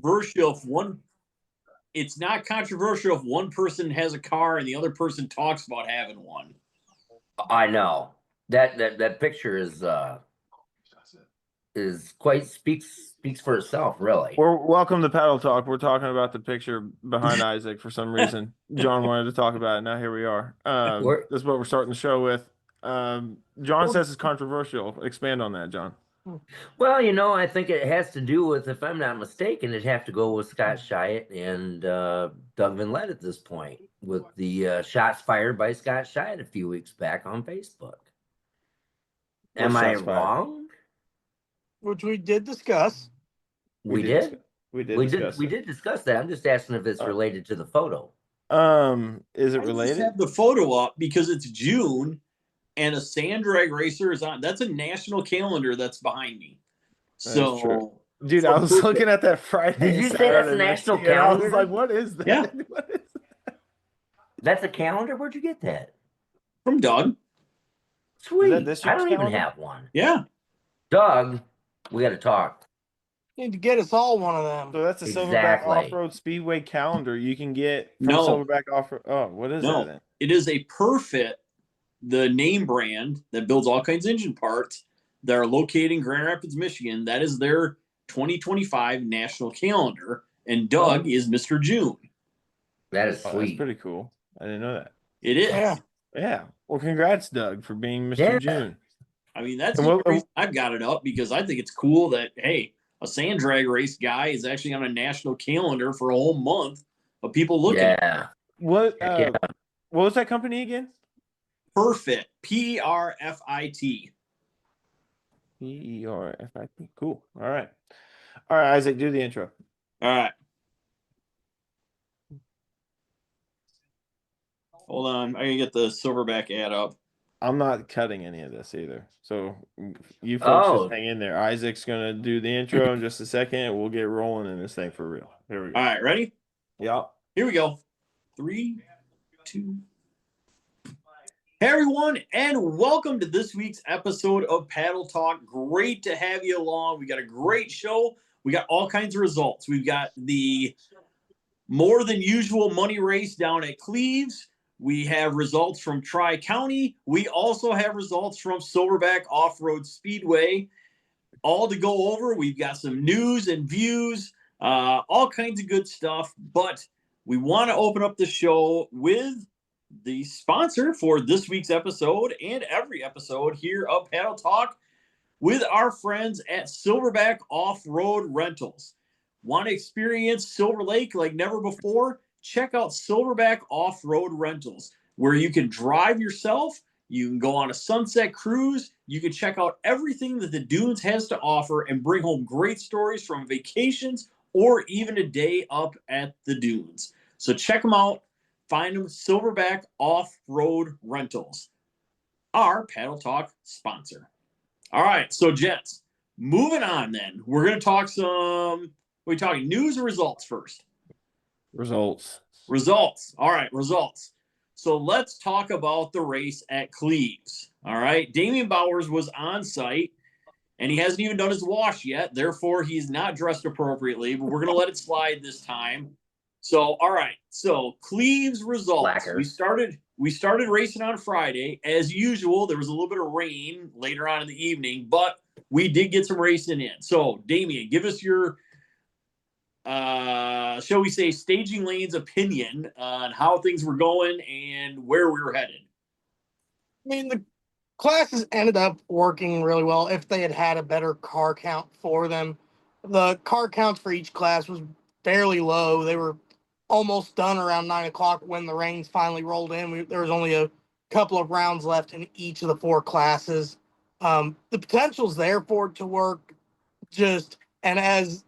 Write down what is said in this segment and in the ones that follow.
controversial if one person has a car and the other person talks about having one. I know that picture is quite speaks for itself, really. Welcome to Paddle Talk. We're talking about the picture behind Isaac for some reason. John wanted to talk about it. Now here we are. This is what we're starting the show with. John says it's controversial. Expand on that, John. Well, I think it has to do with, if I'm not mistaken, it'd have to go with Scott Shyatt and Doug Van Lett at this point, with the shots fired by Scott Shyatt a few weeks back on Facebook. Am I wrong? Which we did discuss. We did discuss that. I'm just asking if it's related to the photo. Is it related? I just have the photo up because it's June and a sand drag racer is on. That's a national calendar that's behind me. So, true. Dude, I was looking at that Friday. Did you say that's a national calendar? I was like, what is that? Yeah. What is that? That's a calendar? Where'd you get that? From Doug. Sweet. I don't even have one. Yeah. Doug, we got to talk. Need to get us all one of them. So that's a Silverback Offroad Speedway calendar you can get from Silverback Offroad. Oh, what is that then? It is a Perfect, the name brand that builds all kinds of engine parts that are located in Grand Rapids, Michigan. That is their 2025 national calendar, and Doug is Mr. June. That is sweet. That's pretty cool. I didn't know that. It is. Yeah. Well, congrats, Doug, for being Mr. June. I mean, that's the reason I've got it up, because I think it's cool that, hey, a sand drag race guy is actually on a national calendar for a whole month of people looking at it. What was that company again? Perfect. Perfit. Perfit. Cool. All right, Isaac, do the intro. All right. Hold on. I gotta get the Silverback ad up. I'm not cutting any of this either. So you folks just hang in there. Isaac's going to do the intro in just a second. We'll get rolling in this thing for real. Here we go. All right. Ready? Yeah. Here we go. 3, 2. Hey, everyone, and welcome to this week's episode of Paddle Talk. Great to have you along. We got a great show. We got all kinds of results. We've got the more than usual money race down at Cleaves. We have results from Tri-County. We also have results from Silverback Offroad Speedway. All to go over. We've got some news and views, all kinds of good stuff. But we want to open up the show with the sponsor for this week's episode and every episode here of Paddle Talk, with our friends at Silverback Off-Road Rentals. Want to experience Silver Lake like never before? Check out Silverback Off-Road Rentals, where you can drive yourself, you can go on a sunset cruise, you can check out everything that the Dunes has to offer and bring home great stories from vacations or even a day up at the Dunes. So check them out. Find them, Silverback Off-Road Rentals, our Paddle Talk sponsor. All right, so gents, moving on then. We're going to talk we're talking news or results first? Results. All right, results. So let's talk about the race at Cleaves. All right, Damian Bowers was on site, and he hasn't even done his wash yet. Therefore, he's not dressed appropriately, but we're going to let it slide this time. So, all right. So, Cleaves results. We started racing on Friday. As usual, there was a little bit of rain later on in the evening, but we did get some racing in. So, Damian, give us your shall we say, staging lane's opinion on how things were going and where we were headed. I mean, the classes ended up working really well if they had had a better car count for them. The car counts for each class was fairly low. They were almost done around 9 o'clock when the rains finally rolled in. There was only a couple of rounds left in each of the 4 classes. The potential's there for it to work, and as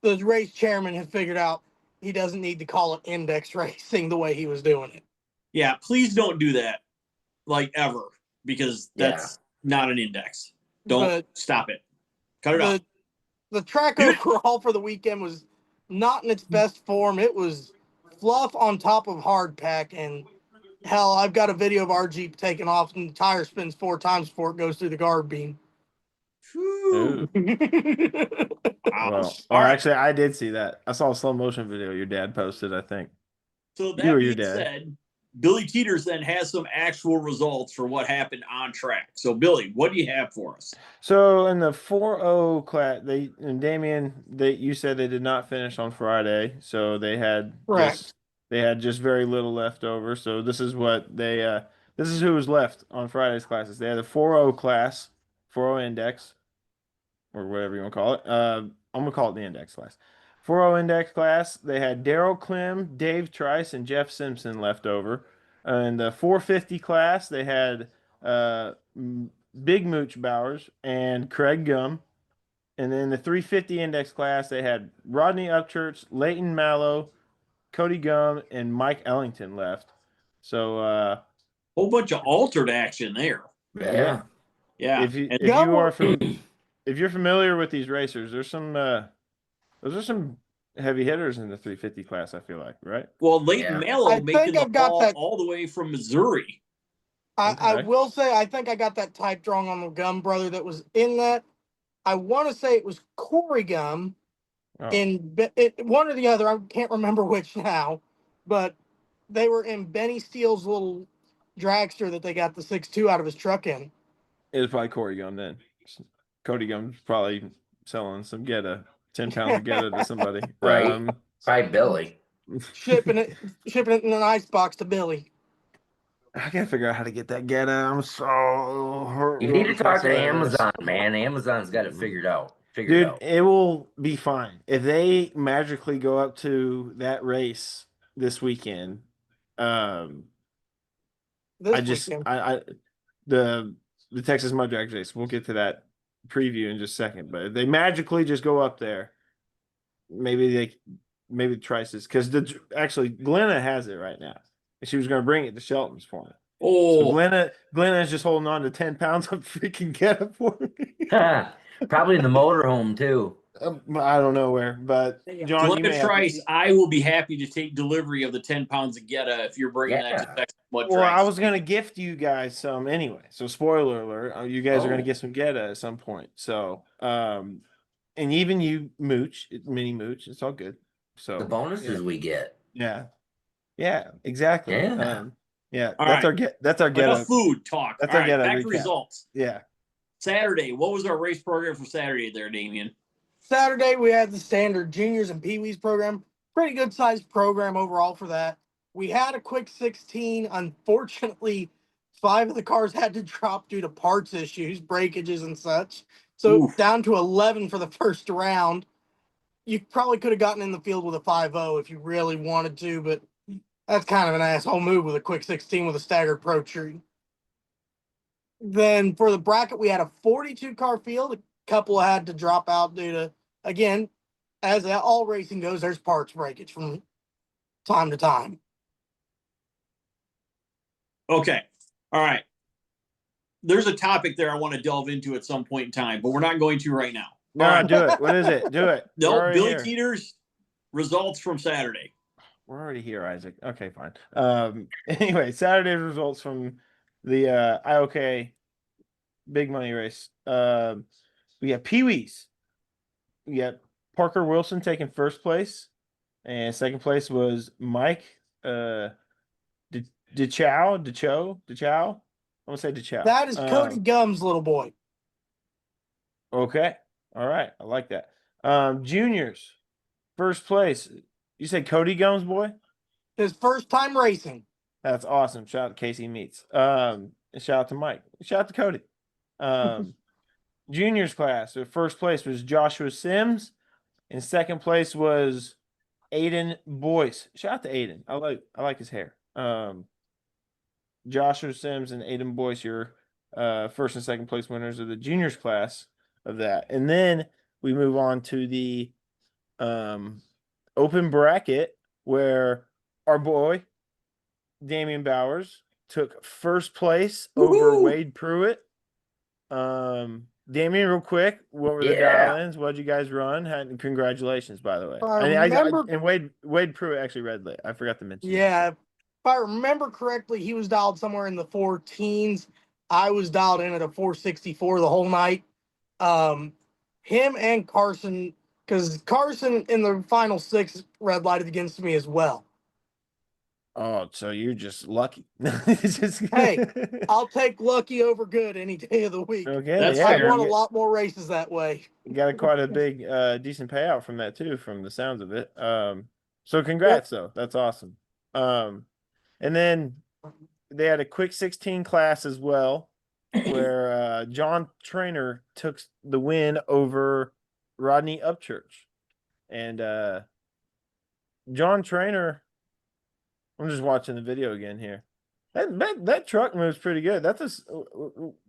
the race chairman has figured out, he doesn't need to call it index racing the way he was doing it. Yeah, please don't do that, like, ever, because that's not an index. Stop it. Cut it off. The track overall for the weekend was not in its best form. It was fluff on top of hardpack, and hell, I've got a video of our Jeep taking off and the tire spins 4 times before it goes through the guard beam. Ooh. Well, actually, I did see that. I saw a slow motion video your dad posted, I think. So that being said, Billy Teeters then has some actual results for what happened on track. So, Billy, what do you have for us? So in the 4-0 class, Damien, you said they did not finish on Friday, so they had just very little left over. So this is what this is who was left on Friday's classes. They had the 4-0 class, 4-0 index, or whatever you want to call it. I'm gonna call it the index class. 4-0 index class. They had Daryl Clem, Dave Trice, and Jeff Simpson left over. In the 450 class, they had Big Mooch Bowers and Craig Gum. And then the 350 index class, they had Rodney Upchurch, Leighton Mallow, Cody Gum, and Mike Ellington left. So whole bunch of altered action there. Yeah. If you're familiar with these racers, those are some heavy hitters in the 350 class, I feel like, right? Well, Leighton Mallow making the ball all the way from Missouri. I will say, I think I got that typed wrong on the Gum brother that was in that. I want to say it was Corey Gum in one or the other. I can't remember which now, but they were in Benny Steele's little dragster that they got the 6.2 out of his truck in. It was probably Corey Gum then. Cody Gum's probably selling some 10 pounds of Geta to somebody. Right. By Billy. Shipping it in an ice box to Billy. I gotta figure out how to get that Geta. I'm so hurt. You need to talk to Amazon, man. Amazon's got it figured out. It will be fine. If they magically go up to that race this weekend, the Texas Mud Drag race, we'll get to that preview in just a second. But if they magically just go up there, maybe Trice's, because actually Glenna has it right now. And she was going to bring it to Shelton's for me. Oh, so Glenna is just holding on to 10 pounds of freaking Geta for me. Probably in the motorhome too. I don't know where, but John, Glenna Trice, I will be happy to take delivery of the 10 pounds of Geta if you're bringing that to Texas Mud Drag. Well, I was going to gift you guys some anyway. So spoiler alert, you guys are going to get some Geta at some point. So, and even you mini mooch, it's all good. So the bonuses we get. Yeah, exactly. Yeah. That's our Geta food talk. That's our Geta back recap. to results. Yeah. Saturday, what was our race program for Saturday there, Damien? Saturday, we had the standard juniors and peewees program. Pretty good sized program overall for that. We had a quick 16. Unfortunately, 5 of the cars had to drop due to parts issues, breakages, and such. So down to 11 for the first round. You probably could have gotten in the field with a 5-0 if you really wanted to, but that's kind of an asshole move with a quick 16 with a staggered pro tree. Then for the bracket, we had a 42-car field. A couple had to drop out due to, again, as all racing goes, there's parts breakage from time to time. Okay. All right. There's a topic there I want to delve into at some point in time, but we're not going to right now. No, do it. What is it? Do it. No, Billy Teeters, results from Saturday. We're already here, Isaac. Okay, fine. Anyway, Saturday's results from the IOK big money race. We got Pee-wees. We got Parker Wilson taking first place, and second place was Mike DeChow. I'm gonna say DeChow. That is Cody Gum's little boy. Okay. All right. I like that. Juniors, first place. You said Cody Gum's boy? His first time racing. That's awesome. Shout out to Casey Meets. And shout out to Mike. Shout out to Cody. Juniors class. So first place was Joshua Sims, and second place was Aiden Boyce. Shout out to Aiden. I like his hair. Joshua Sims and Aiden Boyce, your first and second place winners of the juniors class of that. And then we move on to the open bracket where our boy Damian Bowers took first place over Wade Pruitt. Damian, real quick, what were the dial-ins? What'd you guys run? Congratulations, by the way. And Wade Pruitt actually read late. I forgot to mention. Yeah, if I remember correctly, he was dialed somewhere in the 4 teens. I was dialed in at a 464 the whole night. Him and Carson, because Carson in the final 6 red lighted against me as well. Oh, so you're just lucky. Hey, I'll take lucky over good any day of the week. Okay, That's yeah, I fair. won a lot more races that way. you got quite a big, decent payout from that too, from the sounds of it. So congrats though, that's awesome. And then they had a quick 16 class as well, where John Trainer took the win over Rodney Upchurch, and John Trainer. I'm just watching the video again here. That truck moves pretty good.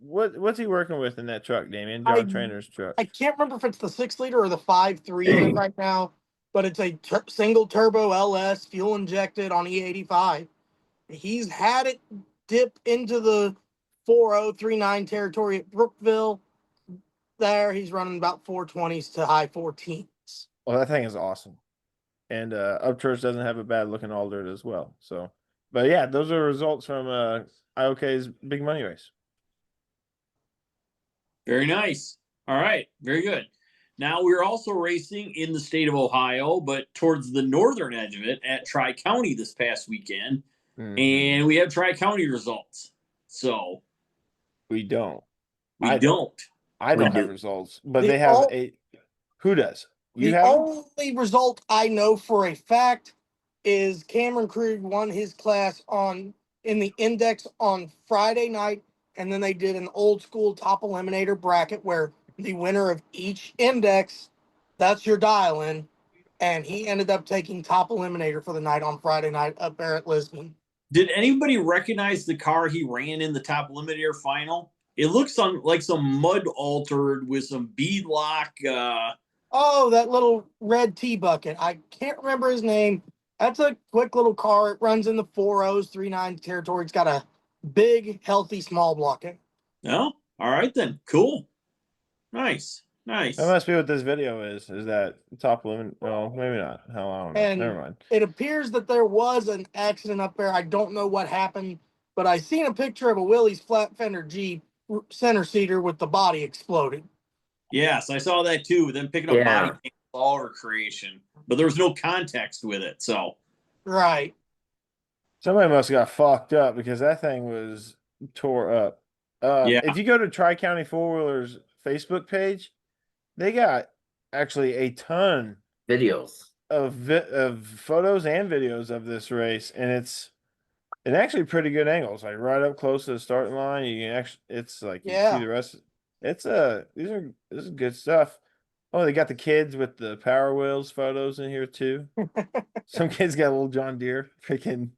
What's he working with in that truck, Damien? John Trainer's truck. I can't remember if it's the 6-liter or the 5.3 in it right now, but it's a single turbo LS fuel injected on E85. He's had it dip into the 4039 territory at Brookville. There, he's running about 420s to high 14s. Well, that thing is awesome. And Upchurch doesn't have a bad looking altered as well. So, but yeah, those are results from IOK's big money race. Very nice. All right, very good. Now we're also racing in the state of Ohio, but towards the northern edge of it at Tri-County this past weekend. And we have Tri-County results. So we don't. I don't have results, but they have who does? The only result I know for a fact is Cameron Krug won his class in the index on Friday night, and then they did an old school top eliminator bracket where the winner of each index, that's your dial-in, and he ended up taking top eliminator for the night on Friday night up there at Lisbon. Did anybody recognize the car he ran in the top eliminator final? It looks like some mud altered with some beadlock. Oh, that little red T-bucket. I can't remember his name. That's a quick little car. It runs in the 4.0s, 3.9 territory. It's got a big, healthy, small block in. No? All right, then. Cool. Nice. Nice. That must be what this video is that top limit? Well, maybe not. Hell, I don't know. And never mind. It appears that there was an accident up there. I don't know what happened, but I seen a picture of a Willys flat fender Jeep center seater with the body exploded. Yes, I saw that too. Them picking up body paint baller creation, but there was no context with it. So, right. Somebody must have got fucked up because that thing was tore up. If you go to Tri-County Four-wheelers Facebook page, they got actually a ton videos of photos and videos of this race, and it's actually pretty good angles, like right up close to the starting line. You can actually, it's like you see the rest. This is good stuff. Oh, they got the kids with the Power Wheels photos in here too. Some kids got a little John Deere freaking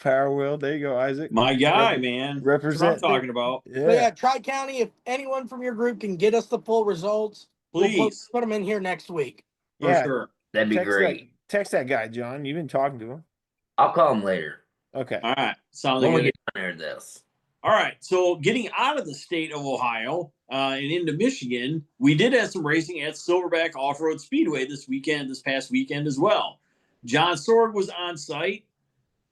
Power Wheel. There you go, Isaac. My guy, man. Represent. That's what I'm talking about. Yeah. Tri-County, if anyone from your group can get us the full results, please we'll put them in here next week. For sure. That'd be great. Text that guy, John. You've been talking to him. I'll call him later. Okay. All right. Sounds when good. we get on there, this. All right. So getting out of the state of Ohio and into Michigan, we did have some racing at Silverback Offroad Speedway this past weekend as well. John Sorg was on site.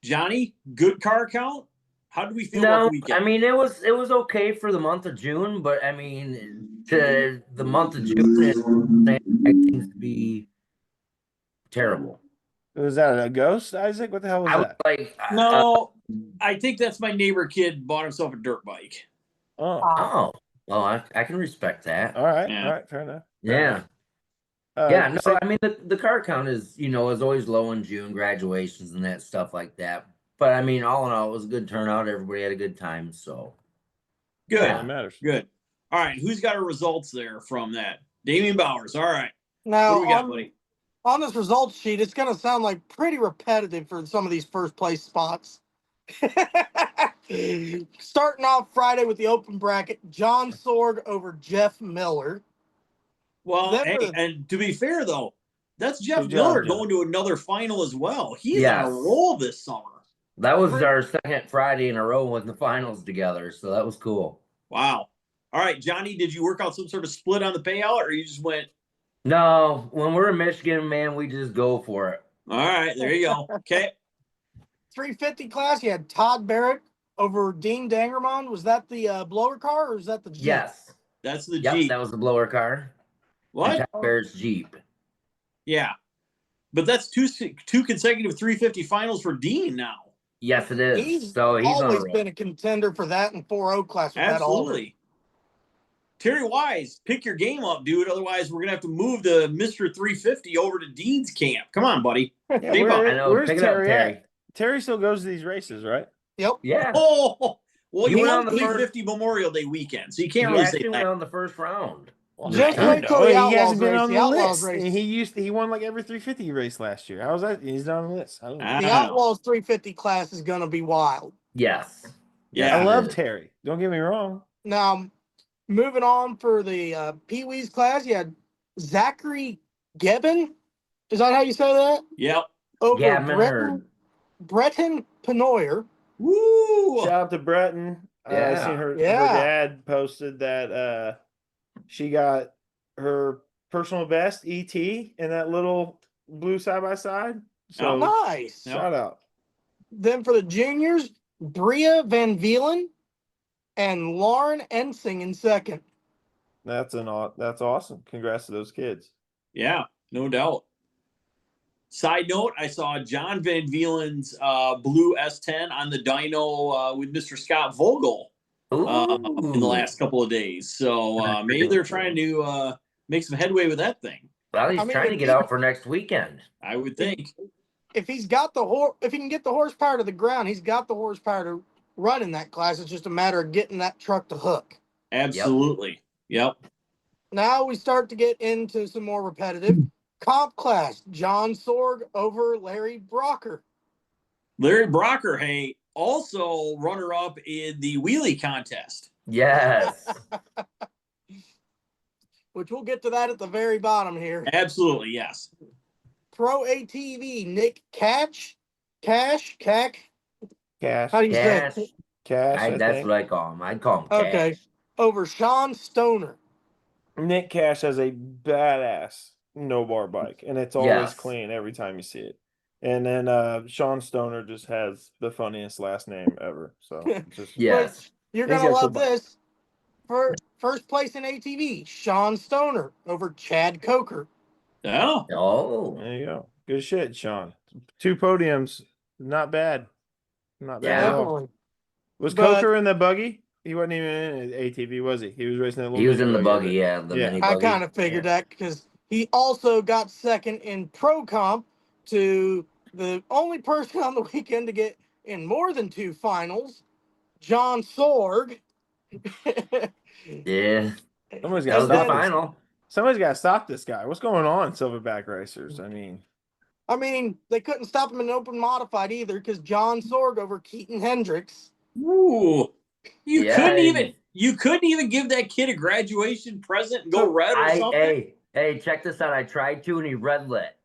Johnny, good car count? How did we feel about the weekend? I mean, it was okay for the month of June, but I mean, to the month of June, it seems to be terrible. Was that a ghost, Isaac? What the hell was that? No, I think that's my neighbor kid bought himself a dirt bike. Well, I can respect that. All right, all right, fair enough. Yeah. I mean, the car count is always low in June, graduations and that stuff like that. But I mean, all in all, it was a good turnout. Everybody had a good time, so. Good. Yeah, it matters. Good. All right, who's got our results there from that? Damien Bowers. All right. Now, what do we got, buddy? On this results sheet, it's going to sound like pretty repetitive for some of these first place spots. Starting off Friday with the open bracket, John Sorg over Jeff Miller. Well, and to be fair, though, that's Jeff Miller going to another final as well. He's on a roll this summer. That was our second Friday in a row with the finals together, so that was cool. Wow. All right, Johnny, did you work out some sort of split on the payout, or you just went? No, when we're in Michigan, man, we just go for it. All right, there you go. Okay. 350 class, you had Todd Barrett over Dean Dangermond. Was that the blower car, or is that the Jeep? Yes. That's the Yep, Jeep. that was the blower car. What? And Tom Bear's Jeep. Yeah. But that's two consecutive 350 finals for Dean now. Yes, it is. He's so he's always on a been a contender for that in 4.0 class with that Alder. Absolutely. Terry Wise, pick your game up, dude. Otherwise, we're going to have to move the Mr. 350 over to Dean's camp. Come on, buddy. Yeah, I know. where's Pick it up, Terry Terry. at? Terry still goes to these races, right? Yep. Yeah. Oh, well, He you went won on the 350 Memorial Day weekend, so you can't He really say actually went that. on the first round. Just I wait till know. the He Outlaws hasn't been race. on The the Outlaws list. race. He won like every 350 race last year. How's that? He's not on the list. I don't know. The Outlaws 350 class is going to be wild. Yes. Yeah. I it love is. Terry. Don't get me wrong. Now, moving on for the Pee Wee's class, you had Zachary Gebbin. Is that how you say that? Yep. Over Gavin Breton Penoyer. Woo! Shout out to Breton. I Yeah. seen her Yeah. dad posted that she got her personal best ET in that little blue side by side. So Nice. shout out. Then for the juniors, Bria Van Vielen and Lauren Ensing in second. That's awesome. Congrats to those kids. Yeah, no doubt. Side note, I saw John Van Vielen's blue S10 on the dyno with Mr. Scott Vogel in the last couple of days. So maybe they're trying to make some headway with that thing. Well, he's trying to get out for next weekend. I would think. If he's got if he can get the horsepower to the ground, he's got the horsepower to run in that class. It's just a matter of getting that truck to hook. Absolutely. Yep. Now we start to get into some more repetitive. Comp class, John Sorg over Larry Brocker. Larry Brocker, hey, also runner-up in the wheelie contest. Yes. Which we'll get to that at the very bottom here. Absolutely, yes. Pro ATV, Nick Cash. How do you say it? Cash. That's what I call him. I'd call him Cash. Okay. Over Sean Stoner. Nick Cash has a badass no bar bike, and it's always clean every time you see it. And then Sean Stoner just has the funniest last name ever. So yes. You're gonna love this. For first place in ATV, Sean Stoner over Chad Coker. Oh. There you go. Good shit, Sean. 2 podiums. Not bad. Not bad at all. Was Coker in the buggy? He wasn't even in an ATV, was he? He was racing that little. He was in the buggy, yeah. The mini buggy. I kind of figured that because he also got second in Pro Comp to the only person on the weekend to get in more than 2 finals, John Sorg. Yeah. Somebody's got to stop this guy. What's going on, Silverback Racers? I mean, they couldn't stop him in open modified either because John Sorg over Keaton Hendricks. Ooh. You couldn't even give that kid a graduation present and go red or something. Hey, check this out. I tried to, and he red lit.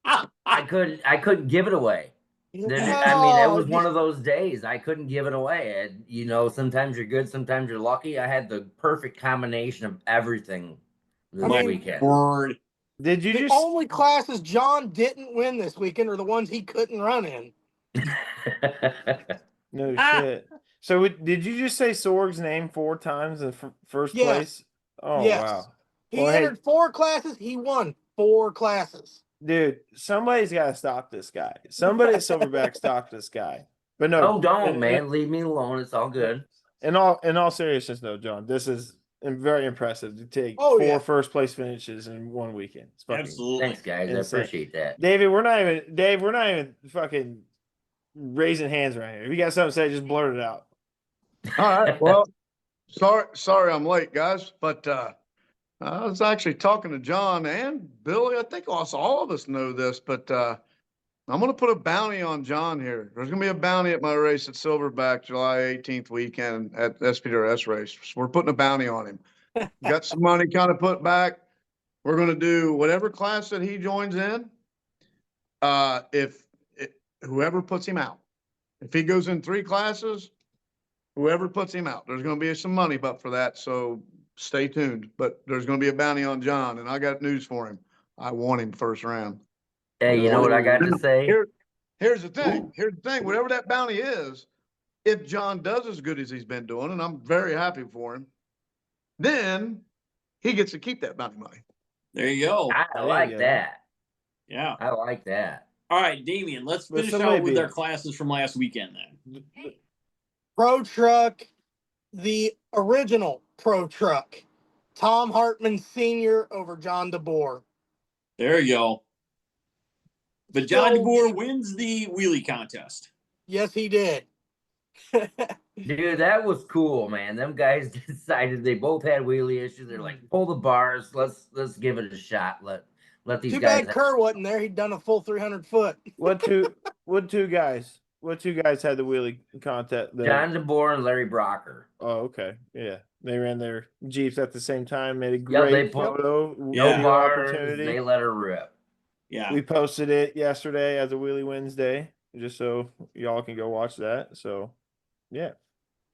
I couldn't give it away. It was one of those days. I couldn't give it away. Sometimes you're good, sometimes you're lucky. I had the perfect combination of everything this weekend. Word. Did you the only classes John didn't win this weekend are the ones he couldn't run in. No shit. So did you just say Sorg's name 4 times in first place? Oh, yes. Wow. He entered 4 classes. He won 4 classes. Dude, somebody's got to stop this guy. Somebody at Silverback stop this guy. But no. Oh, don't, man. Leave me alone. It's all good. In all seriousness, though, John, this is very impressive to take 4 first place finishes in 1 weekend. Absolutely. Thanks, guys. Insane. I appreciate that. Dave, we're not even fucking raising hands right here. If you got something to say, just blurt it out. All right. Well, sorry I'm late, guys, but I was actually talking to John and Billy. I think all of us know this, but I'm going to put a bounty on John here. There's going to be a bounty at my race at Silverback July 18th weekend at SPDRS race. So we're putting a bounty on him. Got some money kind of put back. We're going to do whatever class that he joins in. Whoever puts him out. If he goes in 3 classes, whoever puts him out, there's going to be some money but for that. So stay tuned. But there's going to be a bounty on John, and I got news for him. I want him first round. Hey, you know what I got to say? Here's the thing. Whatever that bounty is, if John does as good as he's been doing, and I'm very happy for him, then he gets to keep that bounty money. There you go. I like that. Yeah. I like that. All right, Damien, let's finish somebody out with be- our classes from last weekend then. Pro Truck, the original Pro Truck. Tom Hartman Sr. over John DeBoer. There you go. But John Still- DeBoer wins the wheelie contest. Yes, he did. Dude, that was cool, man. Them guys decided they both had wheelie issues. They're like, pull the bars. Let's give it a shot. Let these Too guys. bad Kerr wasn't there. He'd done a full 300 foot. What two guys? What two guys had the wheelie contest? John DeBoer and Larry Brocker. Oh, okay. Yeah. They ran their Jeeps at the same time, made a Yeah, great they put photo. No video bars. opportunity. They let her rip. Yeah. We posted it yesterday as a Wheelie Wednesday, just so y'all can go watch that. So, yeah.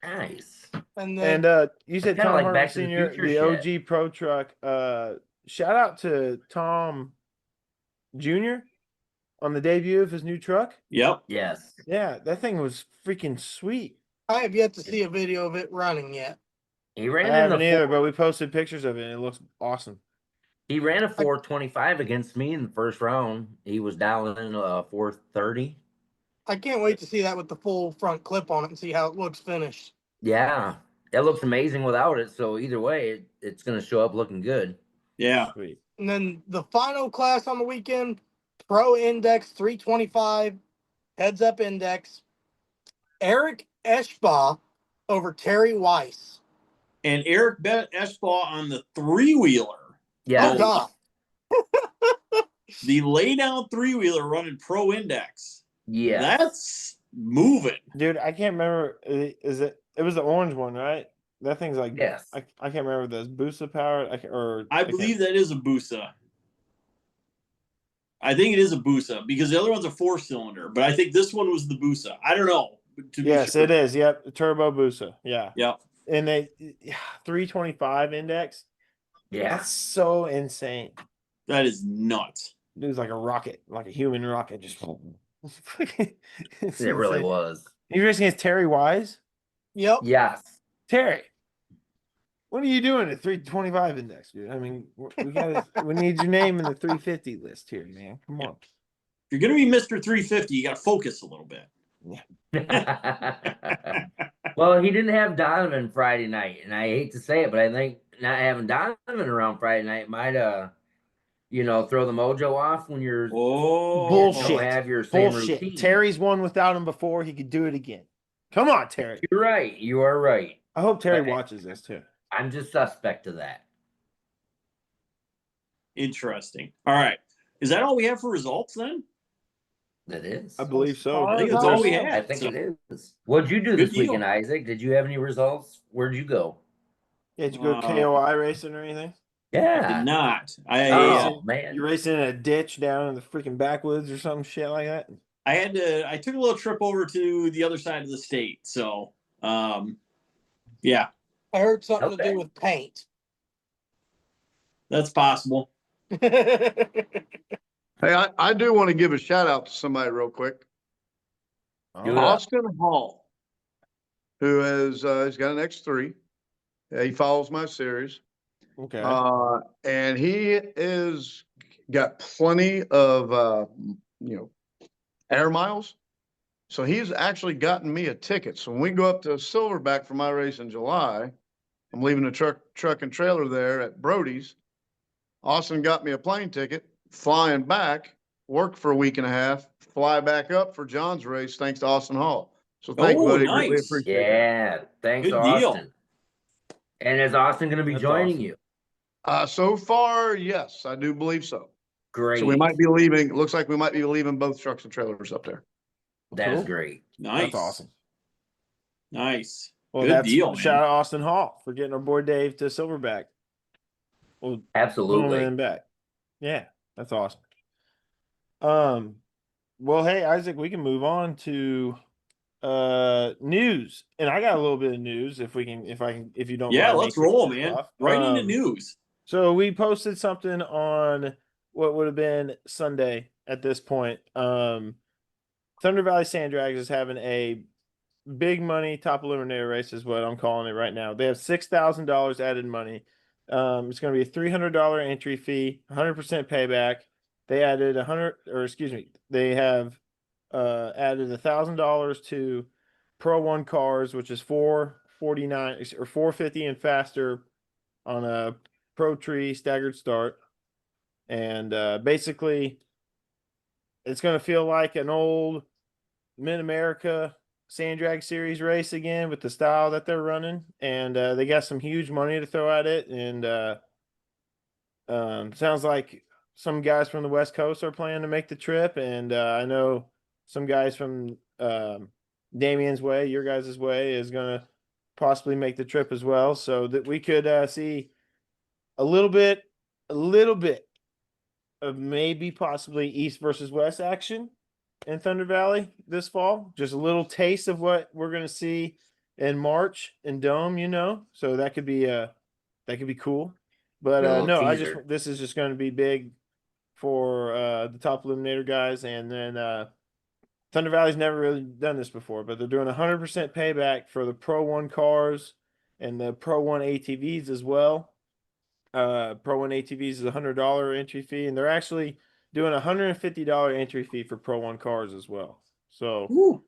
Nice. And then And you said Kinda Tom like Hartman Back to the Sr., Future the shit. OG Pro Truck. Shout out to Tom Jr. on the debut of his new truck. Yep. Yes. Yeah, that thing was freaking sweet. I have yet to see a video of it running yet. He I ran in haven't the either, but we posted pictures of it, and it looks awesome. He ran a 425 against me in the first round. He was down in 430. I can't wait to see that with the full front clip on it and see how it looks finished. Yeah, it looks amazing without it. So either way, it's going to show up looking good. Yeah. Sweet. And then the final class on the weekend, Pro Index 325, Heads Up Index, Eric Eschbaugh over Terry Weiss. And Eric Eschbaugh on the three-wheeler. Yeah. Oh, God. The lay-down three-wheeler running Pro Index. Yeah. That's moving. Dude, I can't remember. It was the orange one, right? That thing's like, Yes. I can't remember if that's Busa powered. I believe that is a Busa. I think it is a Busa because the other one's a 4-cylinder, but I think this one was the Busa. I don't know. Yes, it is. Yep, turbo Busa. Yeah. Yep. And they 325 index. Yeah. That's so insane. That is nuts. It was like a rocket, like a human rocket. Just It really was. You racing against Terry Wise? Yep. Yes. Terry, what are you doing at 325 index, dude? I mean, we need your name in the 350 list here, man. Come on. If you're gonna be Mr. 350, you got to focus a little bit. Well, he didn't have Donovan Friday night, and I hate to say it, but I think not having Donovan around Friday night might throw the mojo off when you're Bullshit. have your same Bullshit. routine. Terry's won without him before. He could do it again. Come on, Terry. You're right. You are right. I hope Terry But- watches this too. I'm just suspect of that. Interesting. All right. Is that all we have for results then? It is. I believe so. I think that's all we had. I think So, it is. What'd you do Good this deal. weekend, Isaac? Did you have any results? Where'd you go? Yeah, did you go KOI racing or anything? I Yeah. did not. Oh man. You racing in a ditch down in the freaking backwoods or some shit like that? I took a little trip over to the other side of the state. So, yeah, I heard something to Okay. do with paint. that's possible. Hey, I do want to give a shout out to somebody real quick. Do it. Austin Hall, who has he's got an X3. He follows my series. Okay. And he is got plenty of air miles. So he's actually gotten me a ticket. So when we go up to Silverback for my race in July, I'm leaving the truck and trailer there at Brody's. Austin got me a plane ticket, flying back, work for a week and a half, fly back up for John's race, thanks to Austin Hall. So thank you, Oh, buddy. Really nice. appreciate it. Yeah. Thanks, Good deal. Austin. And is Austin going to be That's joining awesome. you? So far, yes, I do believe so. Great. So we might be leaving, it looks like we might be leaving both trucks and trailers up there. That is Cool. great. Nice. That's awesome. Nice. Well, Good that's deal, man. shout out Austin Hall for getting our boy Dave to Silverback. Well, boom Absolutely. and back. Yeah, that's awesome. Well, hey Isaac, we can move on to news, and I got a little bit of news if you don't. Yeah, mind me let's kicking roll, this man. off. Right into news. So we posted something on what would have been Sunday at this point. Thunder Valley Sand Drags is having a big money top eliminator race is what I'm calling it right now. They have $6,000 added money. It's going to be a $300 entry fee, 100% payback. They added they have added $1,000 to Pro One cars, which is $449 or $450 and faster on a Pro Tree staggered start, and basically, it's going to feel like an old Mid America Sand Drag Series race again with the style that they're running, and they got some huge money to throw at it, and sounds like some guys from the West Coast are planning to make the trip, and I know some guys from Damien's way, your guys' way, is going to possibly make the trip as well, so that we could see a little bit of maybe possibly East versus West action in Thunder Valley this fall. Just a little taste of what we're going to see in March in Dome, so that could be cool. But no, this is just going to be big for the top eliminator guys, and then Thunder Valley's never really done this before, but they're doing 100% payback for the Pro One cars and the Pro One ATVs as well. Pro One ATVs is $100 entry fee, and they're actually doing $150 entry fee for Pro One cars as well. So,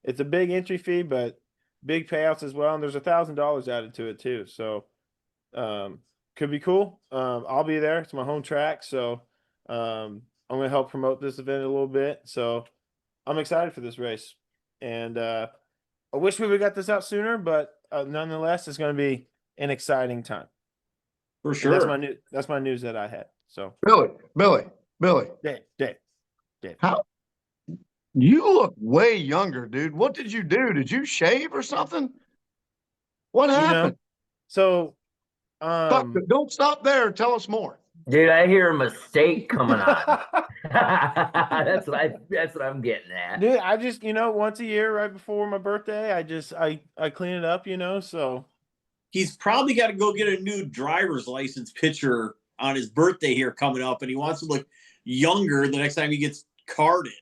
it's a big entry fee, but big payouts as well, and there's $1,000 added to it too. So, could be cool. I'll be there. It's my home track, so I'm gonna help promote this event a little bit. So, I'm excited for this race, and I wish we would have got this out sooner, but nonetheless, it's going to be an exciting time. For sure. That's my news that I had. So Billy. Dave. How you look way younger, dude. What did you do? Did you shave or something? What happened? So don't stop there. Tell us more. Dude, I hear a mistake coming on. That's what I'm getting at. Dude, I just, once a year right before my birthday, I clean it up, so he's probably got to go get a new driver's license picture on his birthday here coming up, and he wants to look younger the next time he gets carded.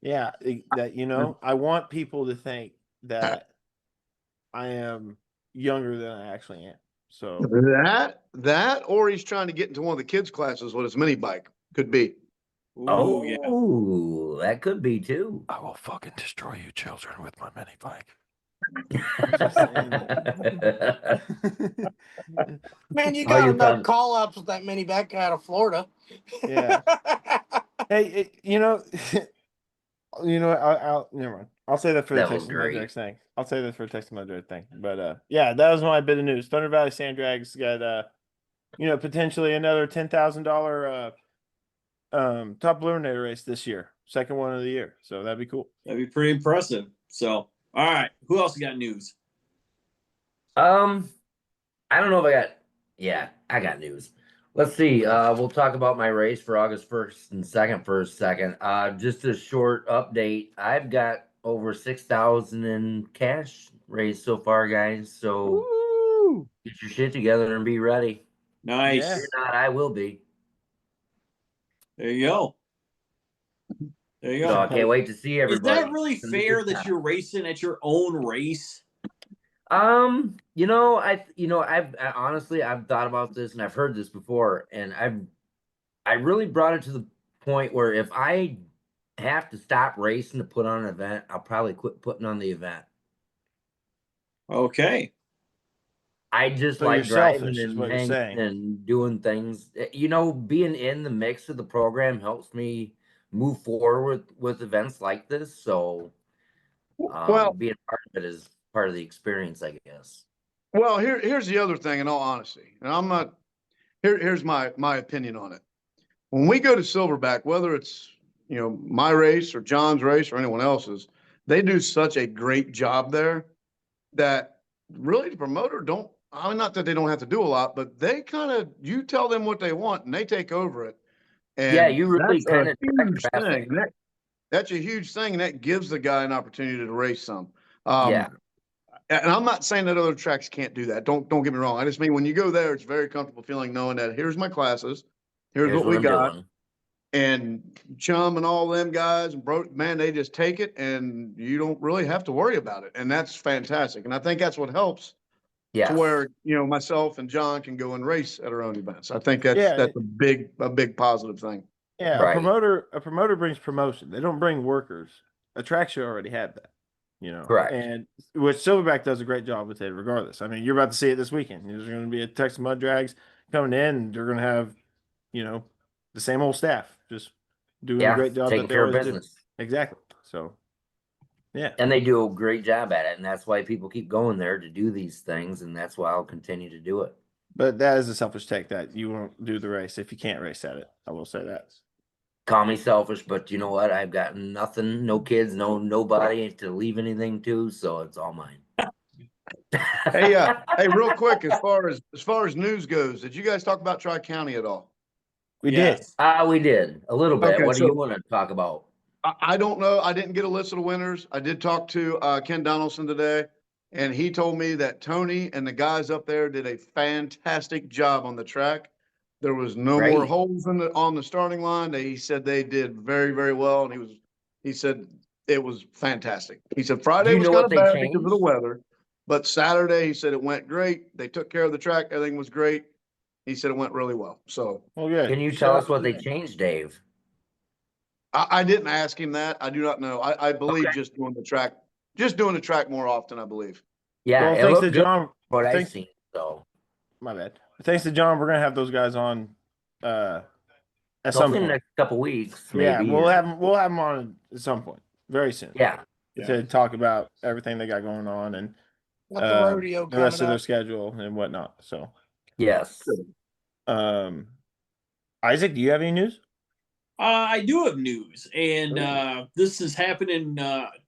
Yeah, that I want people to think that I am younger than I actually am. So that or he's trying to get into one of the kids' classes with his mini bike. Could be. Ooh, yeah. That could be too. I will fucking destroy you children with my mini bike. Man, you got enough call ups with that mini bike out of Florida. Yeah. Hey, I'll never mind. I'll say that for the text my direct thing. I'll say that for texting my direct thing. But yeah, that was my bit of news. Thunder Valley Sand Drags got potentially another $10,000 top eliminator race this year, second one of the year. So that'd be cool. That'd be pretty impressive. So, all right, who else got news? I don't know if I got news. Let's see. We'll talk about my race for August 1st and 2nd for a second. Just a short update. I've got over 6,000 in cash raised so far, guys. So get your shit together and be ready. Nice. If you're not, I will be. There you go. So I can't wait to see everybody. Is that really fair that you're racing at your own race? I've honestly I've thought about this and I've heard this before, and I really brought it to the point where if I have to stop racing to put on an event, I'll probably quit putting on the event. Okay. I just like driving and hanging and doing things. Being in the mix of the program helps me move forward with events like this. So being part of it is part of the experience, I guess. Well, here's the other thing, in all honesty, and I'm not. Here's my opinion on it. When we go to Silverback, whether it's my race or John's race or anyone else's, they do such a great job there that really the promoter don't. I mean, not that they don't have to do a lot, but they you tell them what they want and they take over it. And yeah, you really kind of huge thing. That's a huge thing, and that gives the guy an opportunity to race some. Yeah. And I'm not saying that other tracks can't do that. Don't get me wrong. I just mean when you go there, it's very comfortable feeling knowing that here's my classes, here's what we got. and Chum and all them guys, and man, they just take it and you don't really have to worry about it. And that's fantastic. And I think that's what helps to where, myself and John can go and race at our own events. I think that's a big positive thing. Yeah. Right. A promoter brings promotion. They don't bring workers. A track show already had that, Correct. And which Silverback does a great job with it regardless. I mean, you're about to see it this weekend. There's going to be a Texas Mud Drags coming in, and they're going to have, the same old staff just doing a great job taking that they care of always business. do. Exactly. So, yeah. And they do a great job at it, and that's why people keep going there to do these things, and that's why I'll continue to do it. But that is a selfish take that you won't do the race if you can't race at it. I will say that. Call me selfish, but you know what? I've got nothing, no kids, nobody to leave anything to, so it's all mine. Hey, real quick, as far as news goes, did you guys talk about Tri-County at all? We did. We did a little bit. Okay, What do you want to talk about? I don't know. I didn't get a list of the winners. I did talk to Ken Donaldson today, and he told me that Tony and the guys up there did a fantastic job on the track. There was no more holes on the starting line. He said they did very, very well, and he said it was fantastic. He said Friday was kind of bad because of the weather, but Saturday he said it went great. They took care of the track. Everything was great. He said it went really well. So, can you tell us what they changed, Dave? I didn't ask him that. I do not know. I believe just doing the track more often, I believe. Yeah, well, thanks to John. What I've seen, so my bad. Thanks to John, we're gonna have those guys on at some point. In the next couple weeks, maybe. Yeah, we'll have them on at some point, very soon. Yeah. To talk about everything they got going on and the rodeo, the rest of their schedule and whatnot. So yes. Isaac, do you have any news? I do have news, and this is happening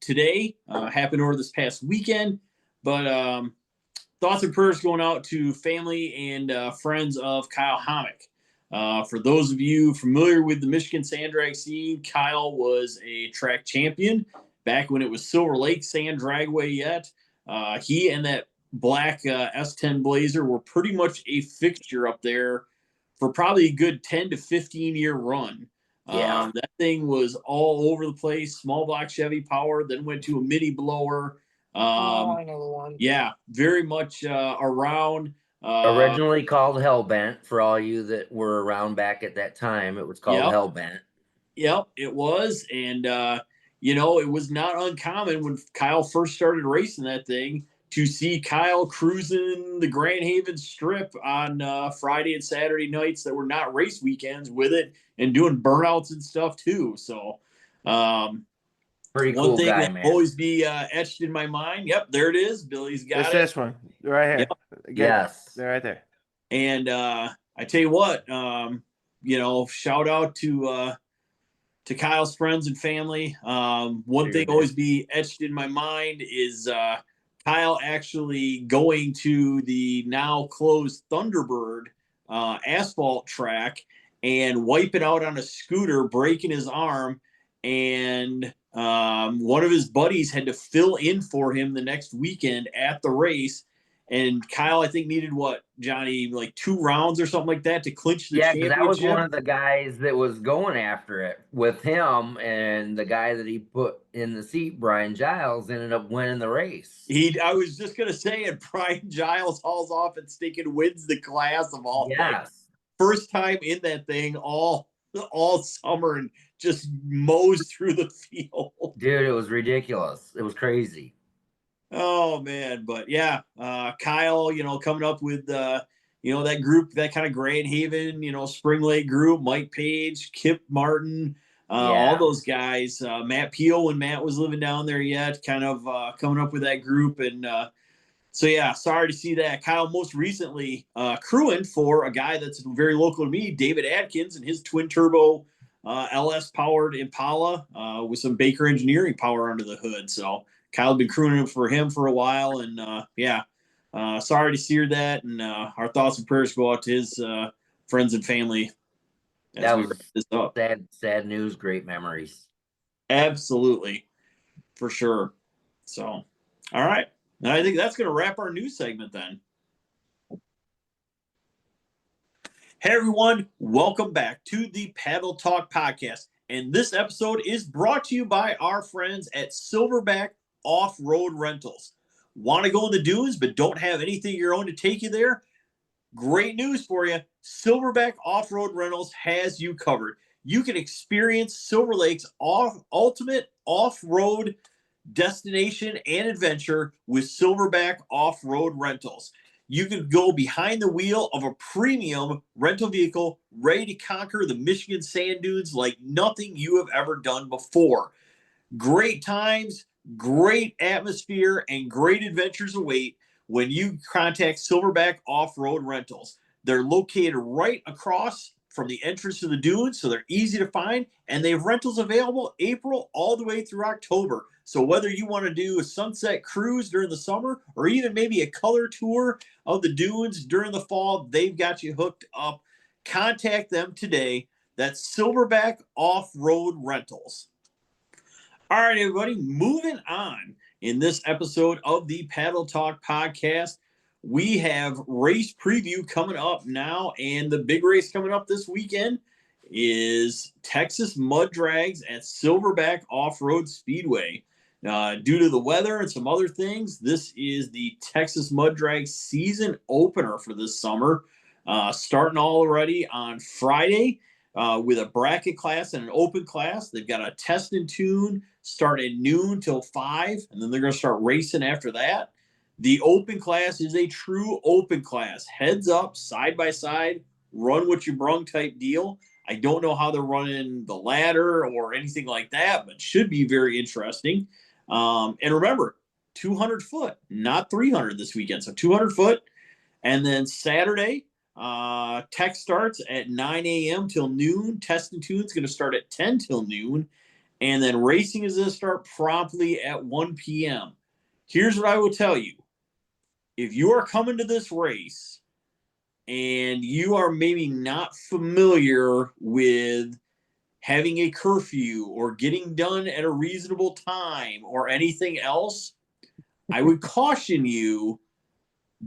today. Happened over this past weekend, but thoughts and prayers going out to family and friends of Kyle Hommick. For those of you familiar with the Michigan Sand Drag scene, Kyle was a track champion back when it was Silver Lake Sand Dragway yet. He and that black S10 Blazer were pretty much a fixture up there for probably a good 10 to 15 year run. Yeah. That thing was all over the place. Small block Chevy power, then went to a mini blower. I know the one. Yeah, very much around. Originally called Hellbent, for all you that were around back at that time. It was called Hellbent. Yep, it was. And, it was not uncommon when Kyle first started racing that thing to see Kyle cruising the Grand Haven Strip on Friday and Saturday nights that were not race weekends with it and doing burnouts and stuff too. So pretty cool one thing guy, that man. Always be etched in my mind. Yep, there it is. Billy's got it's it. This one right here. Yep. Yes, they're right there. And I tell you what, shout out to Kyle's friends and family. One thing always be etched in my mind is Kyle actually going to the now closed Thunderbird asphalt track and wiping out on a scooter, breaking his arm. And one of his buddies had to fill in for him the next weekend at the race. And Kyle, I think, needed what, Johnny, like 2 rounds or something like that to clinch the championship. Yeah, that was one of the guys that was going after it with him, and the guy that he put in the seat, Brian Giles, ended up winning the race. I was just gonna say it. Brian Giles hauls off and stinking wins the class of all things. First time in that thing all summer and just mows through the field. Dude, it was ridiculous. It was crazy. Oh man, but yeah, Kyle, coming up with that group, that kind of Grand Haven, Spring Lake group, Mike Page, Kip Martin, all those guys, Matt Peel when Matt was living down there yet, kind of coming up with that group. And so yeah, sorry to see that. Kyle most recently crewing for a guy that's very local to me, David Adkins, and his twin turbo LS powered Impala with some Baker Engineering power under the hood. So Kyle had been crewing for him for a while, and sorry to hear that. And our thoughts and prayers go out to his friends and family. That was sad news, great memories. Absolutely, for sure. So, all right, and I think that's going to wrap our news segment then. Hey everyone, welcome back to the Paddle Talk podcast. And this episode is brought to you by our friends at Silverback Off-Road Rentals. Want to go in the dunes but don't have anything of your own to take you there? Great news for you. Silverback Off-Road Rentals has you covered. You can experience Silver Lake's ultimate off-road destination and adventure with Silverback Off-Road Rentals. You can go behind the wheel of a premium rental vehicle ready to conquer the Michigan sand dunes like nothing you have ever done before. Great times, great atmosphere, and great adventures await when you contact Silverback Off-Road Rentals. They're located right across from the entrance to the dunes, so they're easy to find, and they have rentals available April all the way through October. So whether you want to do a sunset cruise during the summer or even maybe a color tour of the dunes during the fall, they've got you hooked up. Contact them today. That's Silverback Off-Road Rentals. All right, everybody, moving on. In this episode of the Paddle Talk podcast, we have race preview coming up now, and the big race coming up this weekend is Texas Mud Drags at Silverback Offroad Speedway. Due to the weather and some other things, this is the Texas Mud Drag season opener for this summer, starting already on Friday with a bracket class and an open class. They've got a test and tune start at noon till 5, and then they're going to start racing after that. The open class is a true open class, heads up, side by side, run what you brung type deal. I don't know how they're running the ladder or anything like that, but should be very interesting. And remember, 200 foot, not 300 this weekend. So 200 foot. And then Saturday, tech starts at 9 a.m. till noon. Test and tune is going to start at 10 till noon. And then racing is going to start promptly at 1 p.m. Here's what I will tell you. If you are coming to this race and you are maybe not familiar with having a curfew or getting done at a reasonable time or anything else, I would caution you,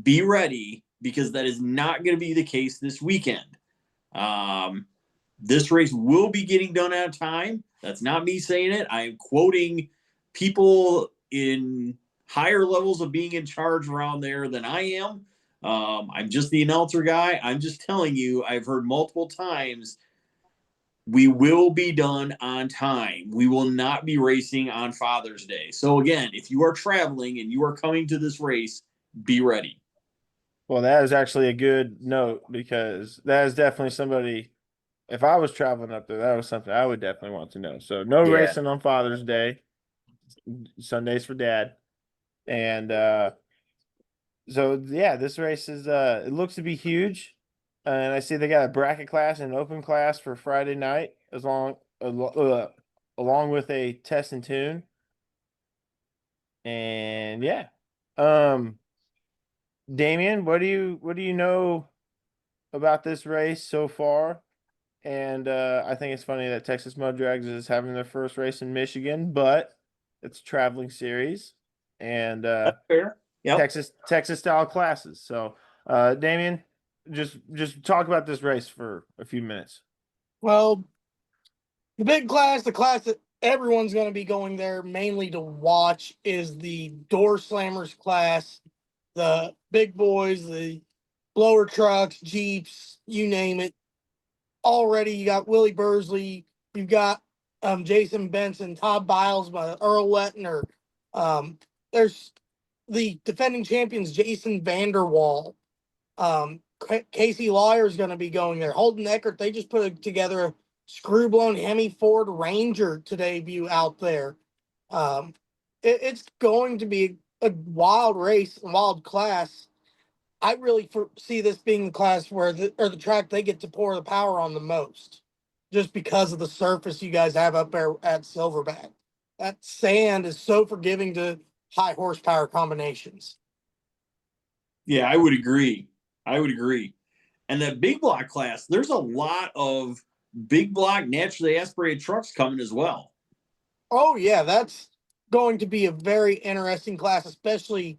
be ready, because that is not going to be the case this weekend. This race will be getting done at a time. That's not me saying it. I am quoting people in higher levels of being in charge around there than I am. I'm just the announcer guy. I'm just telling you, I've heard multiple times, we will be done on time. We will not be racing on Father's Day. So again, if you are traveling and you are coming to this race, be ready. Well, that is actually a good note, because that is definitely somebody, if I was traveling up there, that was something I would definitely want to know. So no racing on Father's Day. Sundays for Dad. And so yeah, this race is it looks to be huge. And I see they got a bracket class and an open class for Friday night, along with a test and tune. And yeah. Damien, what do you know about this race so far? And I think it's funny that Texas Mud Drags is having their first race in Michigan, but it's a traveling series, and fair. Yep. Texas style classes. So, Damien, just talk about this race for a few minutes. Well, the big class, the class that everyone's going to be going there mainly to watch, is the door slammers class. The big boys, the blower trucks, Jeeps, you name it. Already you got Willie Bursley, you've got Jason Benson, Todd Biles, Earl Wettner. There's the defending champions, Jason Vanderwall. Casey Lawyer's going to be going there. Holden Eckert, they just put together a screw-blown Hemi Ford Ranger to debut out there. It's going to be a wild race, a wild class. I really see this being the class where the track they get to pour the power on the most, just because of the surface you guys have up there at Silverback. That sand is so forgiving to high horsepower combinations. Yeah, I would agree. And that big block class, there's a lot of big block naturally aspirated trucks coming as well. Oh yeah, that's going to be a very interesting class, especially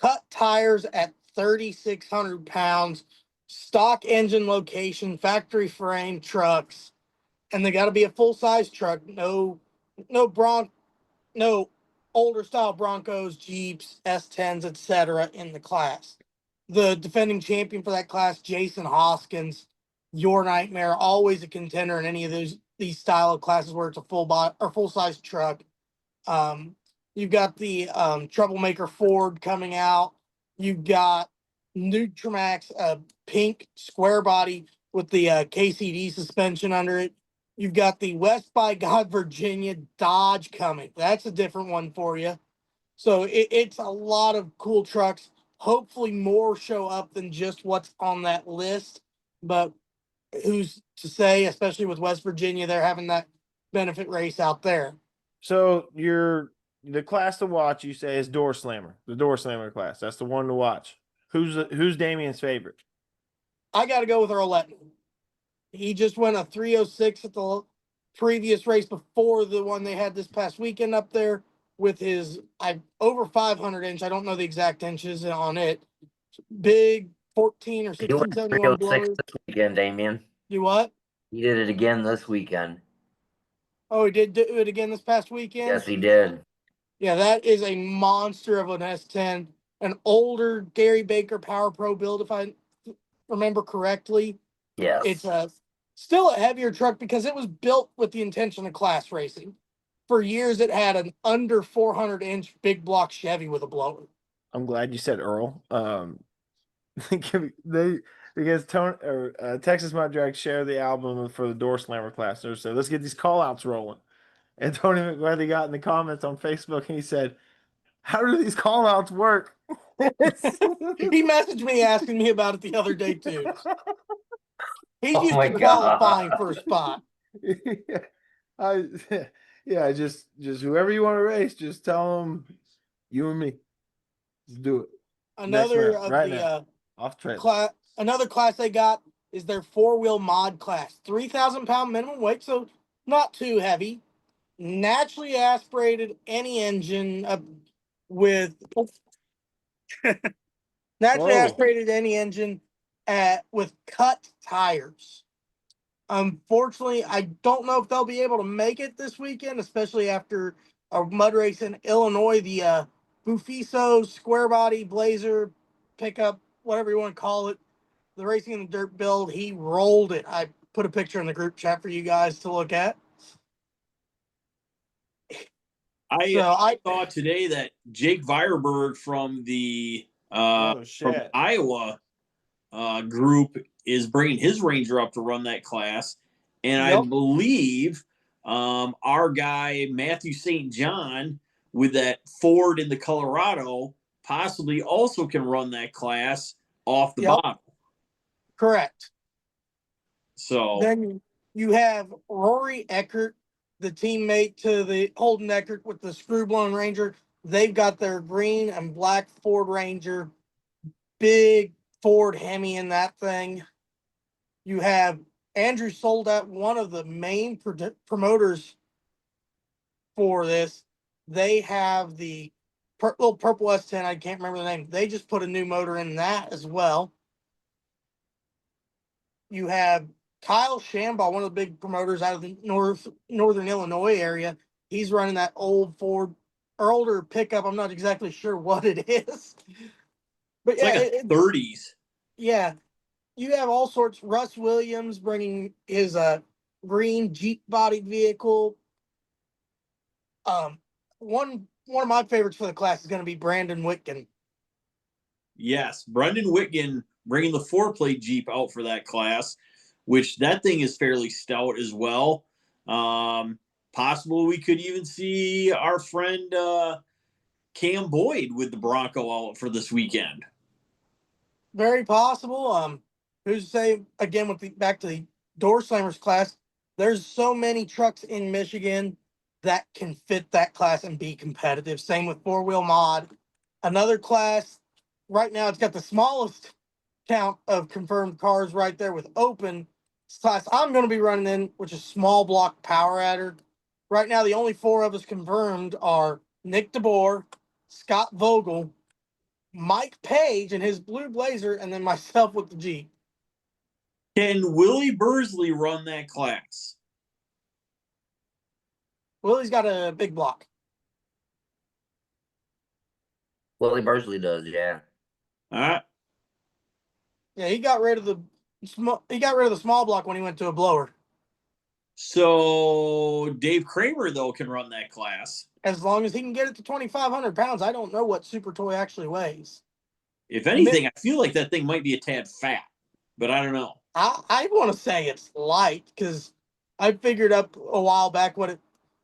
cut tires at 3,600 pounds, stock engine location, factory frame trucks, and they got to be a full size truck. No older style Broncos, Jeeps, S10s, etc. in the class. The defending champion for that class, Jason Hoskins, your nightmare, always a contender in any of these style of classes where it's a full size truck. You've got the Troublemaker Ford coming out. You've got Nutramax, pink square body with the KCD suspension under it. You've got the West by God Virginia Dodge coming. That's a different one for you. So it's a lot of cool trucks. Hopefully more show up than just what's on that list. But who's to say, especially with West Virginia, they're having that benefit race out there. So the class to watch, you say, is Door Slammer, the Door Slammer class. That's the one to watch. Who's Damien's favorite? I got to go with Earl Letton. He just went a 306 at the previous race before the one they had this past weekend up there with his over 500 inch. I don't know the exact inches on it. Big 14 or 1671 blower. This weekend, Damien. Do what? He did it again this weekend. Oh, he did do it again this past weekend? Yes, he did. Yeah, that is a monster of an S10. An older Gary Baker Power Pro build, if I remember correctly. Yes. It's still a heavier truck because it was built with the intention of class racing. For years, it had an under 400-inch big block Chevy with a blower. I'm glad you said Earl. Because Tony or Texas Mud Drag share the album for the Door Slammer class. So let's get these call outs rolling. And Tony McWethy got in the comments on Facebook and he said, "How do these call outs work?" He messaged me asking me about it the other day too. He's used to God. qualifying for a spot. Yeah, just whoever you want to race, just tell them you and me. Just do it. Another of the off trail class. Another class they got is their 4-wheel mod class. 3,000 pound minimum weight, so not too heavy. Naturally aspirated any engine with cut tires. Unfortunately, I don't know if they'll be able to make it this weekend, especially after a mud race in Illinois. The Bufiso square body Blazer pickup, whatever you want to call it, the racing in the dirt build, he rolled it. I put a picture in the group chat for you guys to look at. I saw today that Jake Weierberg from the from Iowa group is bringing his Ranger up to run that class, and I believe our guy Matthew St. John with that Ford in the Colorado possibly also can run that class off the bottom. Correct. So then you have Rory Eckert, the teammate to the Holden Eckert with the screw blown Ranger. They've got their green and black Ford Ranger, big Ford Hemi in that thing. You have Andrew Soldat, one of the main promoters for this. They have the little purple S10. I can't remember the name. They just put a new motor in that as well. You have Kyle Shambaugh, one of the big promoters out of the northern Illinois area. He's running that old Ford or older pickup. I'm not exactly sure what it is. But it's like a 30s. Yeah. You have all sorts. Russ Williams bringing his green Jeep bodied vehicle. One of my favorites for the class is going to be Brandon Whitkin. Yes, Brendan Whitkin bringing the 4-plate Jeep out for that class, which that thing is fairly stout as well. Possible we could even see our friend Cam Boyd with the Bronco out for this weekend. Very possible. Who's to say, again, with back to the Door Slammers class, there's so many trucks in Michigan that can fit that class and be competitive. Same with 4-wheel mod. Another class, right now it's got the smallest count of confirmed cars right there with open. Class I'm going to be running in, which is small block power adder. Right now, the only 4 of us confirmed are Nick DeBoer, Scott Vogel, Mike Page in his blue Blazer, and then myself with the Jeep. Can Willie Bursley run that class? Willie's got a big block. Willie Bursley does, yeah. All right. Yeah, he got rid of the small block when he went to a blower. So Dave Kramer, though, can run that class. As long as he can get it to 2,500 pounds. I don't know what Super Toy actually weighs. If anything, I feel like that thing might be a tad fat, but I don't know. I want to say it's light because I figured up a while back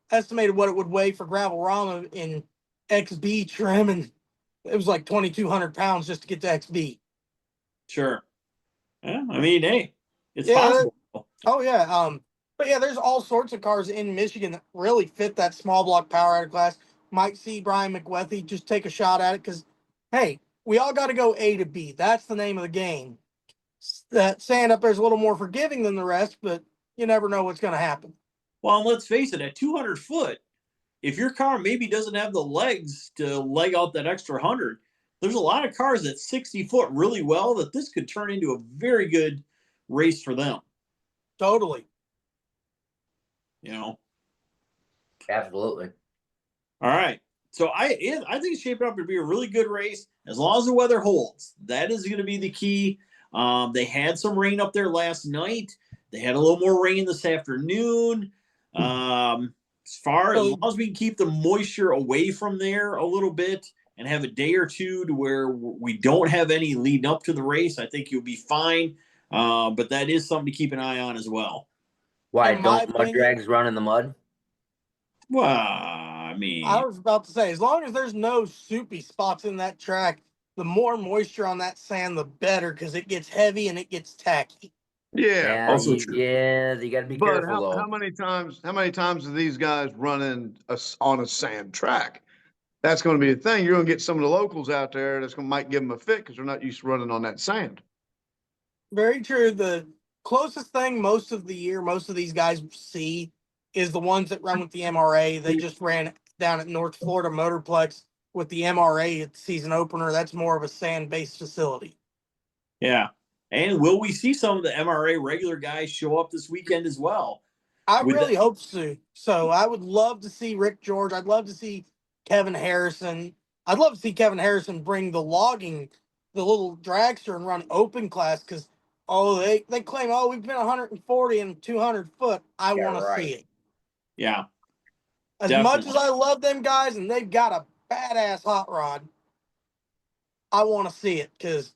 estimated what it would weigh for Gravelrama in XB trim, and it was like 2,200 pounds just to get to XB. Sure. Yeah, I mean, hey, it's possible. Oh yeah. But yeah, there's all sorts of cars in Michigan that really fit that small block power out of class. Might see Brian McWethy just take a shot at it because, hey, we all got to go A to B. That's the name of the game. That sand up there's a little more forgiving than the rest, but you never know what's going to happen. Well, let's face it, at 200 foot, if your car maybe doesn't have the legs to leg out that extra 100, there's a lot of cars at 60 foot really well that this could turn into a very good race for them. Totally. You know? Absolutely. All right. So I think it's shaping up to be a really good race as long as the weather holds. That is going to be the key. They had some rain up there last night. They had a little more rain this afternoon. As long as we can keep the moisture away from there a little bit and have a day or two to where we don't have any leading up to the race, I think you'll be fine. But that is something to keep an eye on as well. Why don't mud drags run in the mud? Well, I mean, I was about to say, as long as there's no soupy spots in that track, the more moisture on that sand, the better, because it gets heavy and it gets tacky. Yeah. also true. Yeah, you got to be careful though. How many times do these guys run on a sand track? That's going to be the thing. You're going to get some of the locals out there that's going to might give them a fit because they're not used to running on that sand. Very true. The closest thing most of the year, most of these guys see is the ones that run with the MRA. They just ran down at North Florida Motorplex with the MRA at the season opener. That's more of a sand-based facility. Yeah. And will we see some of the MRA regular guys show up this weekend as well? I really hope so. So I would love to see Rick George. I'd love to see Kevin Harrison. I'd love to see Kevin Harrison bring the little dragster and run open class because, they claim, we've been 140 and 200 foot. I want to see it. Yeah. As much as I love them guys and they've got a badass hot rod, I want to see it because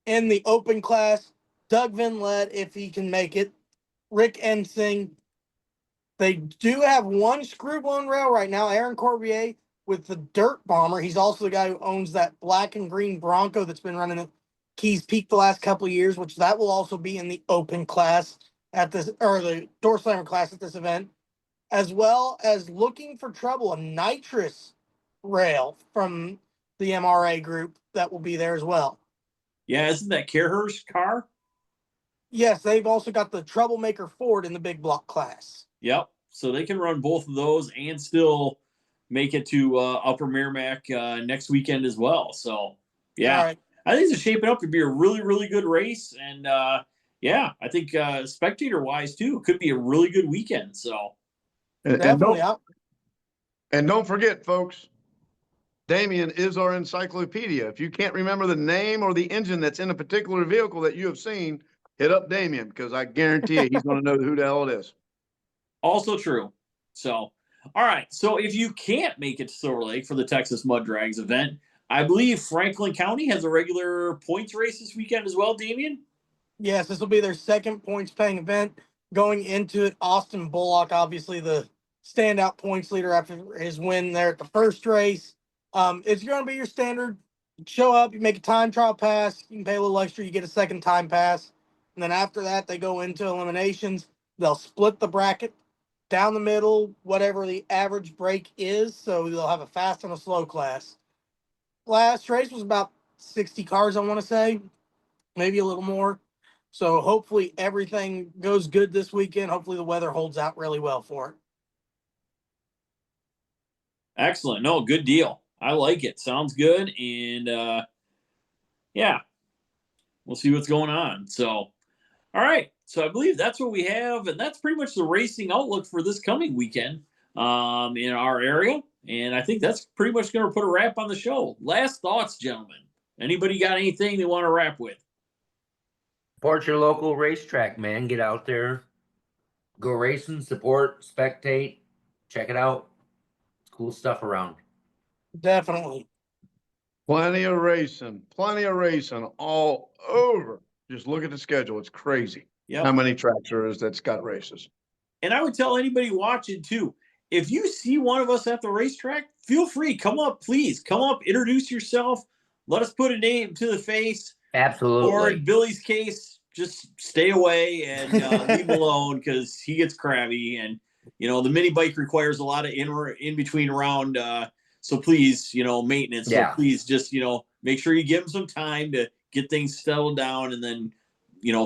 in the open class, Doug Vinlett, if he can make it, Rick Ensing, they do have one screw-blown rail right now, Aaron Corbier, with the Dirt Bomber. He's also the guy who owns that black and green Bronco that's been running at Keys Peak the last couple of years, which that will also be in the open class at this, or the door slammer class at this event, as well as looking for trouble, a nitrous rail from the MRA group that will be there as well. Yeah, isn't that Kerhurst car? Yes, they've also got the Troublemaker Ford in the big block class. Yep. So they can run both of those and still make it to Upper Merrimack next weekend as well. So, yeah. Right. I think it's shaping up to be a really, really good race. And, I think spectator-wise, too, it could be a really good weekend. So, definitely. And don't forget, folks, Damien is our encyclopedia. If you can't remember the name or the engine that's in a particular vehicle that you have seen, hit up Damien because I guarantee you he's going to know who the hell it is. Also true. So, all right. So if you can't make it to Silver Lake for the Texas Mud Drags event, I believe Franklin County has a regular points race this weekend as well, Damien? Yes, this will be their second points-paying event. Going into it, Austin Bullock, obviously the standout points leader after his win there at the first race. It's going to be your standard. Show up, you make a time trial pass, you can pay a little extra, you get a second time pass. And then after that, they go into eliminations. They'll split the bracket down the middle, whatever the average break is. So they'll have a fast and a slow class. Last race was about 60 cars, I want to say, maybe a little more. So hopefully everything goes good this weekend. Hopefully the weather holds out really well for it. Excellent. No, good deal. I like it. Sounds good. And we'll see what's going on. So, All right. So I believe that's what we have. And that's pretty much the racing outlook for this coming weekend in our area. And I think that's pretty much going to put a wrap on the show. Last thoughts, gentlemen. Anybody got anything they want to wrap with? Support your local racetrack, man. Get out there, go racing, support, spectate, check it out. It's cool stuff around. Definitely. Plenty of racing all over. Just look at the schedule. It's crazy. Yep. How many tracks there is that's got races. And I would tell anybody watching too, if you see one of us at the racetrack, feel free, come up, please. Come up, introduce yourself. Let us put a name to the face. Absolutely. Or in Billy's case, just stay away and leave him alone because he gets crabby. And, the mini bike requires a lot of in between round. So please, maintenance. Yeah. So please just, make sure you give him some time to get things settled down and then,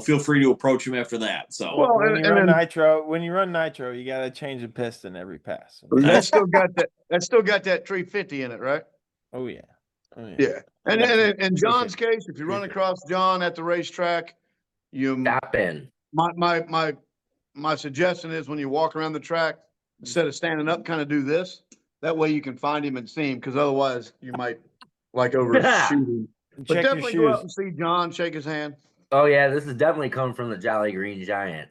feel free to approach him after that. So Well, when you run nitro, you got to change the piston every pass. That's still got that 350 in it, right? Oh yeah. Yeah. And in John's case, if you run across John at the racetrack, you stop in. My suggestion is when you walk around the track, instead of standing up, kind of do this. That way you can find him and see him, because otherwise you might overshoot him. But definitely go out and see John, shake his hand. Oh yeah, this is definitely coming from the Jolly Green Giant.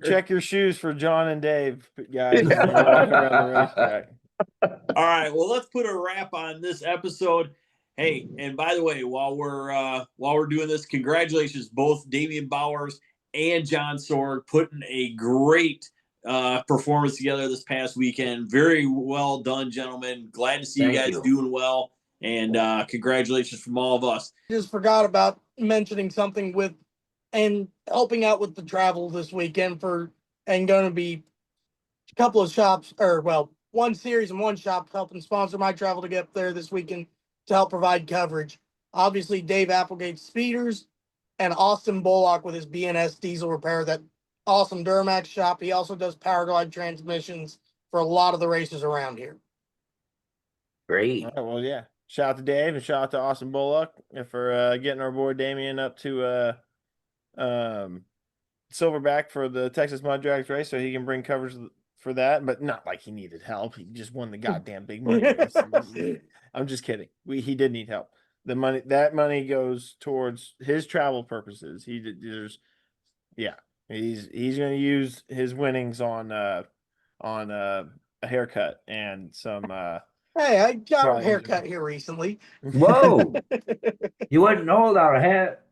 Check your shoes for John and Dave, guys. Yeah. Walking around the racetrack. All right, well, let's put a wrap on this episode. Hey, and by the way, while we're doing this, congratulations both Damian Bowers and John Sorg, putting a great performance together this past weekend. Very well done, gentlemen. Glad to see you guys doing well, and congratulations from all of us. Just forgot about mentioning something and helping out with the travel this weekend and going to be a couple of shops, one series and one shop helping sponsor my travel to get up there this weekend to help provide coverage. Obviously, Dave Applegate's Speeders and Austin Bullock with his BNS diesel repair, that awesome Duramax shop. He also does Powerglide transmissions for a lot of the races around here. Great. All right, well, yeah. Shout out to Dave and shout out to Austin Bullock for getting our boy Damien up to Silverback for the Texas Mud Drags race so he can bring coverage for that, but not like he needed help. He just won the goddamn big money race. I'm just kidding. He did need help. That money goes towards his travel purposes. He's going to use his winnings on a haircut and some Hey, I got a haircut here recently. Whoa. You wouldn't know without a hat.